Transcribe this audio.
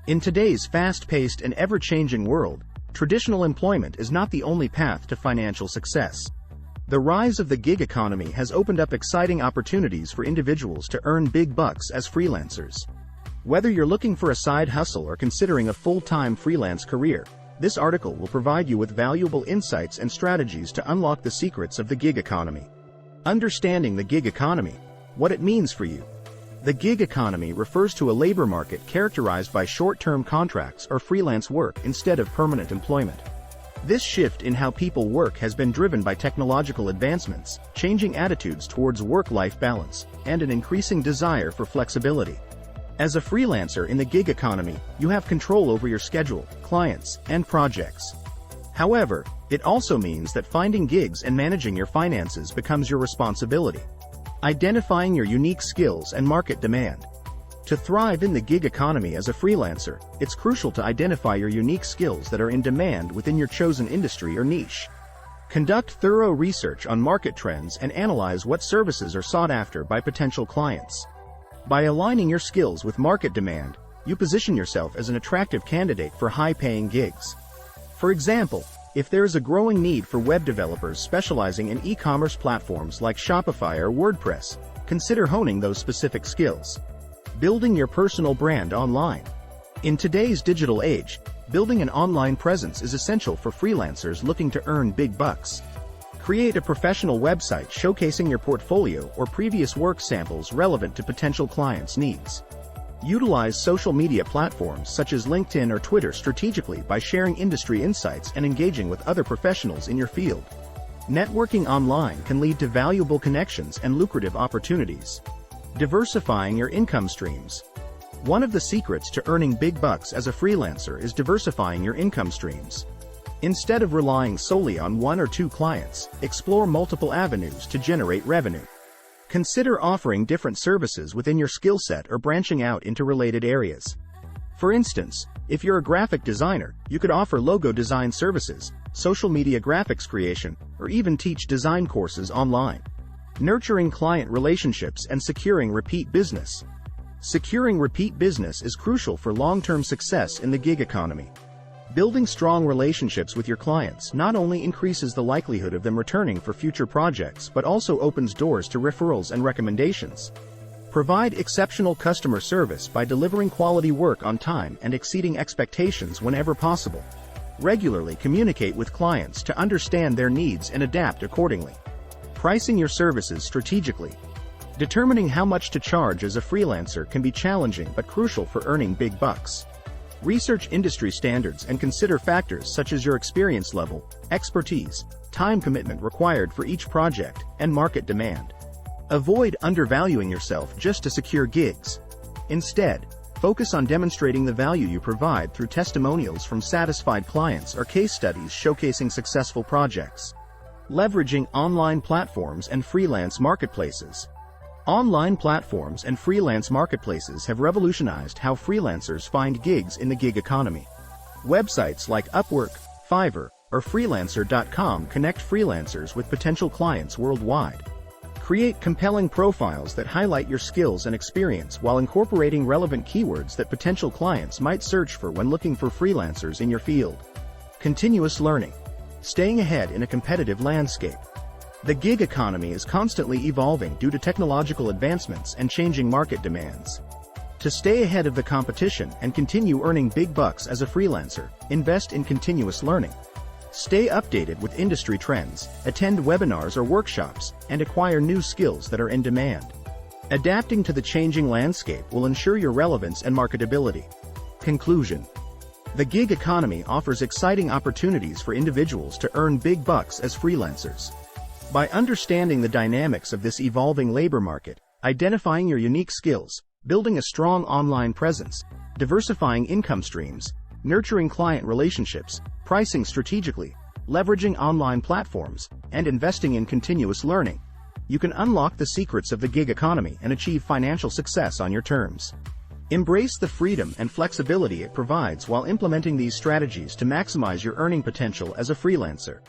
In today's fast-paced and ever-changing world, traditional employment is not the only path to financial success. The rise of the gig economy has opened up exciting opportunities for individuals to earn big bucks as freelancers. Whether you're looking for a side hustle or considering a full-time freelance career, this article will provide you with valuable insights and strategies to unlock the secrets of the gig economy. Understanding the gig economy, what it means for you. The gig economy refers to a labor market characterized by short-term contracts or freelance work instead of permanent employment. This shift in how people work has been driven by technological advancements, changing attitudes towards work-life balance, and an increasing desire for flexibility. As a freelancer in the gig economy, you have control over your schedule, clients, and projects. However, it also means that finding gigs and managing your finances becomes your responsibility. Identifying your unique skills and market demand. To thrive in the gig economy as a freelancer, it's crucial to identify your unique skills that are in demand within your chosen industry or niche. Conduct thorough research on market trends and analyze what services are sought after by potential clients. By aligning your skills with market demand, you position yourself as an attractive candidate for high-paying gigs. For example, if there is a growing need for web developers specializing in e-commerce platforms like Shopify or WordPress, consider honing those specific skills. Building your personal brand online. In today's digital age, building an online presence is essential for freelancers looking to earn big bucks. Create a professional website showcasing your portfolio or previous work samples relevant to potential clients' needs. Utilize social media platforms such as LinkedIn or Twitter strategically by sharing industry insights and engaging with other professionals in your field. Networking online can lead to valuable connections and lucrative opportunities. Diversifying your income streams. One of the secrets to earning big bucks as a freelancer is diversifying your income streams. Instead of relying solely on one or two clients, explore multiple avenues to generate revenue. Consider offering different services within your skill set or branching out into related areas. For instance, if you're a graphic designer, you could offer logo design services, social media graphics creation, or even teach design courses online. Nurturing client relationships and securing repeat business. Securing repeat business is crucial for long-term success in the gig economy. Building strong relationships with your clients not only increases the likelihood of them returning for future projects but also opens doors to referrals and recommendations. Provide exceptional customer service by delivering quality work on time and exceeding expectations whenever possible. Regularly communicate with clients to understand their needs and adapt accordingly. Pricing your services strategically. Determining how much to charge as a freelancer can be challenging but crucial for earning big bucks. Research industry standards and consider factors such as your experience level, expertise, time commitment required for each project, and market demand. Avoid undervaluing yourself just to secure gigs. Instead, focus on demonstrating the value you provide through testimonials from satisfied clients or case studies showcasing successful projects. Leveraging online platforms and freelance marketplaces. Online platforms and freelance marketplaces have revolutionized how freelancers find gigs in the gig economy. Websites like Upwork, Fiverr, or Freelancer.com connect freelancers with potential clients worldwide. Create compelling profiles that highlight your skills and experience while incorporating relevant keywords that potential clients might search for when looking for freelancers in your field. Continuous learning. Staying ahead in a competitive landscape. The gig economy is constantly evolving due to technological advancements and changing market demands. To stay ahead of the competition and continue earning big bucks as a freelancer, invest in continuous learning. Stay updated with industry trends, attend webinars or workshops, and acquire new skills that are in demand. Adapting to the changing landscape will ensure your relevance and marketability. Conclusion. The gig economy offers exciting opportunities for individuals to earn big bucks as freelancers. By understanding the dynamics of this evolving labor market, identifying your unique skills, building a strong online presence, diversifying income streams, nurturing client relationships, pricing strategically, leveraging online platforms, and investing in continuous learning, you can unlock the secrets of the gig economy and achieve financial success on your terms. Embrace the freedom and flexibility it provides while implementing these strategies to maximize your earning potential as a freelancer.